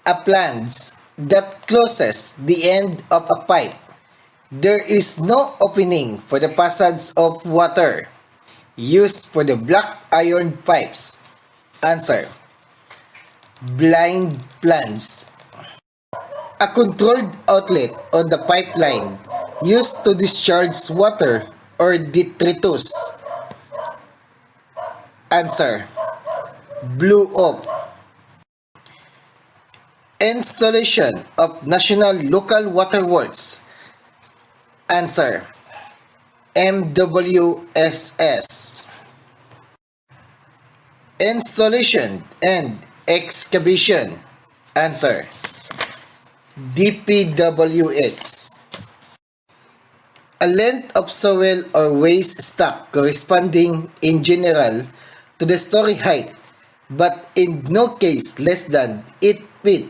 A flange that closes the end of a pipe. There is no opening for the passage of water used for the black iron pipes. Answer. Blind flange. A controlled outlet on the pipeline used to discharge water or detritus. Answer. Blew off. Installation of National Local Water Works. Answer. MWSS. Installation and excavation. Answer. DPWH. A length of soil or waste stock corresponding in general to the story height, but in no case less than 8 feet,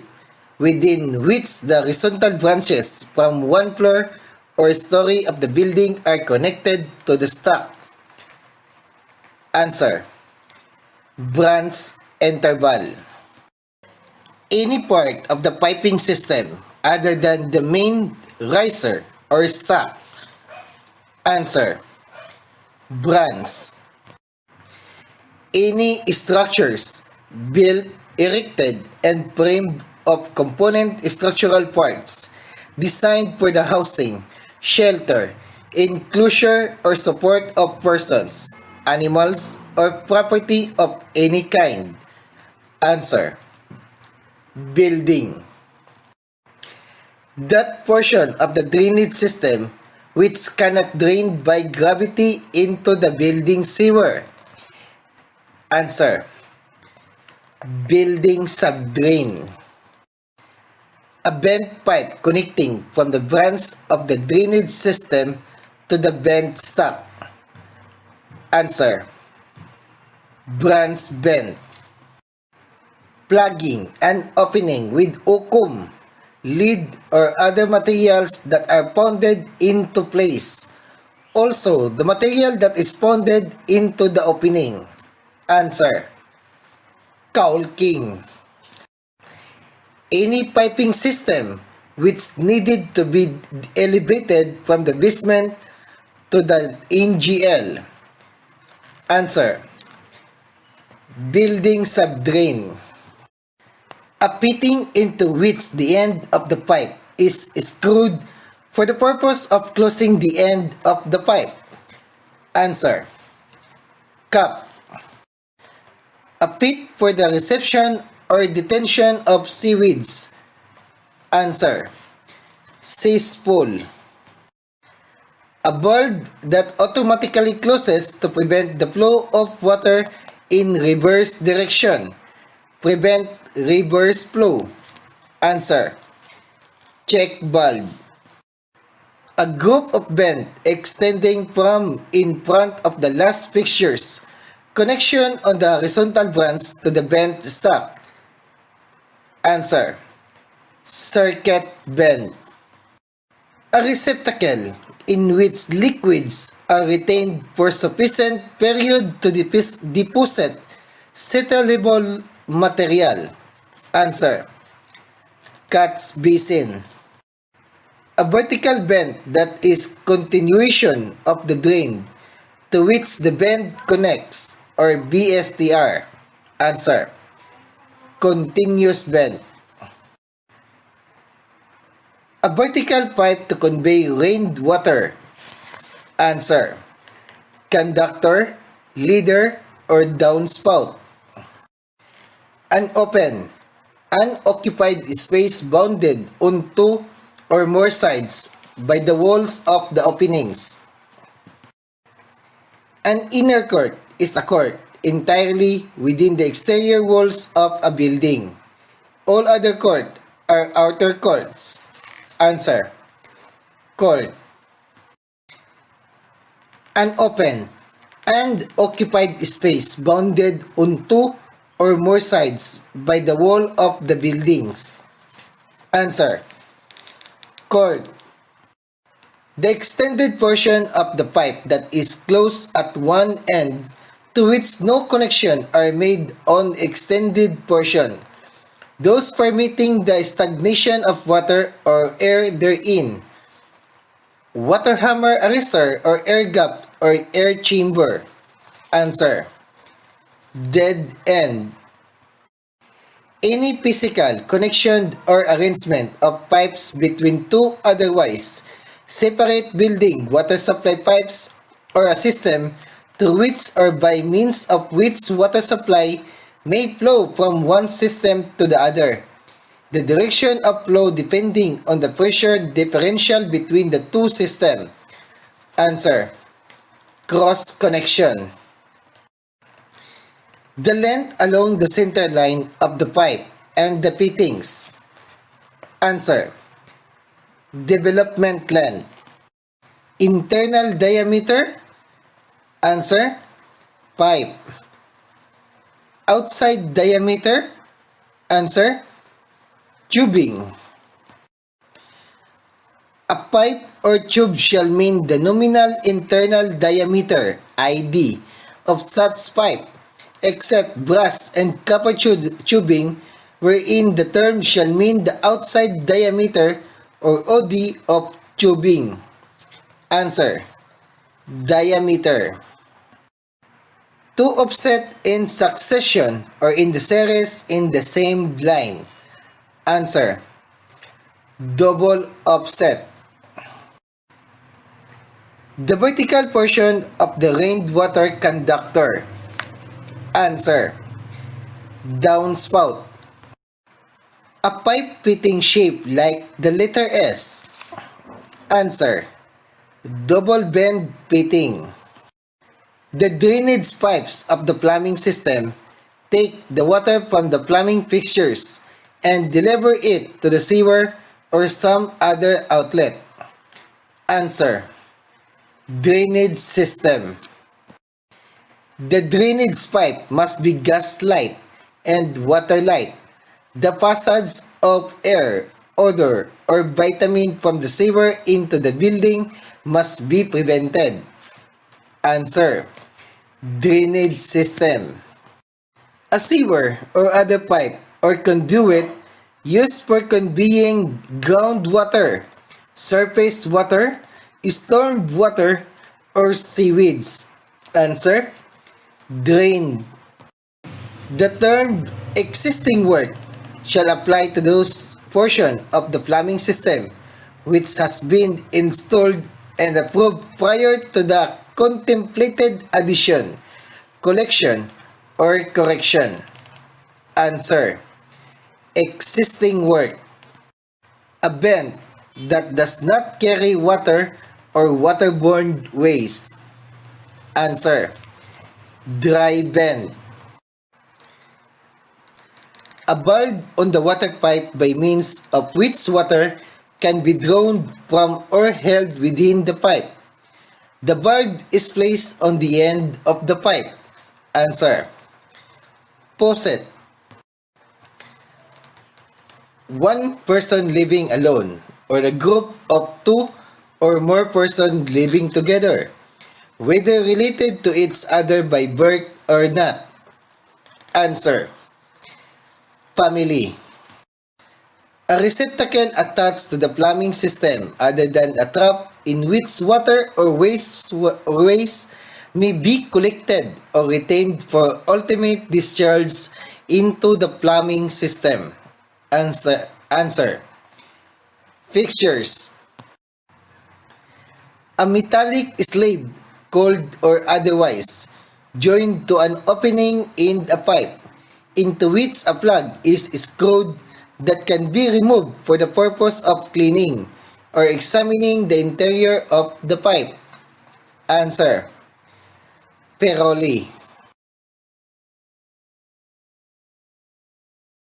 within which the horizontal branches from one floor or story of the building are connected to the stock. Answer. Branch interval. Any part of the piping system other than the main riser or stock. Answer. Branch. Any structures built, erected, and framed of component structural parts designed for the housing, shelter, enclosure, or support of persons, animals, or property of any kind. Answer. Building. That portion of the drainage system which cannot drain by gravity into the building sewer. Answer. Building subdrain. A bent pipe connecting from the branch of the drainage system to the bent stock. Answer. Branch bent. Plugging and opening with oakum, lead, or other materials that are pounded into place. Also, the material that is pounded into the opening. Answer. Caulking. Any piping system which needed to be elevated from the basement to the NGL. Answer. Building subdrain. A fitting into which the end of the pipe is screwed for the purpose of closing the end of the pipe. Answer. Cup. A pit for the reception or detention of seaweeds. Answer. Cesspool. A valve that automatically closes to prevent the flow of water in reverse direction. Prevent reverse flow. Answer. Check valve. A group of bent extending from in front of the last fixtures. Connection on the horizontal branch to the bent stock. Answer. Circuit bend. A receptacle in which liquids are retained for sufficient period to deposit settleable material. Answer. Catch basin. A vertical bend that is continuation of the drain to which the bend connects, or BSTR. Answer. Continuous bend. A vertical pipe to convey rainwater. Answer. Conductor, leader, or downspout. Unopened, unoccupied space bounded on two or more sides by the walls of the openings. An inner court is a court entirely within the exterior walls of a building. All other court are outer courts. Answer. Court. Unopened, unoccupied space bounded on two or more sides by the wall of the buildings. Answer. Court. The extended portion of the pipe that is closed at one end to which no connection are made on extended portion those permitting the stagnation of water or air therein. Water hammer arrestor or air gap or air chamber. Answer. Dead end. Any physical connection or arrangement of pipes between two otherwise separate building water supply pipes or a system through which or by means of which water supply may flow from one system to the other. The direction of flow depending on the pressure differential between the two systems. Answer. Cross connection. The length along the center line of the pipe and the fittings. Answer. Development length. Internal diameter. Answer. Pipe. Outside diameter. Answer. Tubing. A pipe or tube shall mean the nominal internal diameter (ID) of such pipe, except brass and copper tubing, wherein the term shall mean the outside diameter or OD of tubing. Answer. Diameter. Two offset in succession or in the series in the same line. Answer. Double offset. The vertical portion of the rainwater conductor. Answer. Downspout. A pipe fitting shape like the letter S. Answer. Double bend fitting. The drainage pipes of the plumbing system take the water from the plumbing fixtures and deliver it to the sewer or some other outlet. Answer. Drainage system. The drainage pipe must be gas light and water light. The passage of air, odor, or vitamin from the sewer into the building must be prevented. Answer. Drainage system. A sewer or other pipe or conduit used for conveying groundwater, surface water, storm water, or seaweeds. Answer. Drain. The term existing work shall apply to those portion of the plumbing system which has been installed and approved prior to the contemplated addition, collection, or correction. Answer. Existing work. A vent that does not carry water or waterborne waste. Answer. Dry vent. A valve on the water pipe by means of which water can be drawn from or held within the pipe. The valve is placed on the end of the pipe. Answer. Faucet. One person living alone or a group of two or more persons living together, whether related to each other by birth or not. Answer. Family. A receptacle attached to the plumbing system other than a trap in which water or waste may be collected or retained for ultimate discharge into the plumbing system. Answer. Fixtures. A metallic slab, cold or otherwise, joined to an opening in a pipe, into which a plug is screwed that can be removed for the purpose of cleaning or examining the interior of the pipe. Answer. Peroli.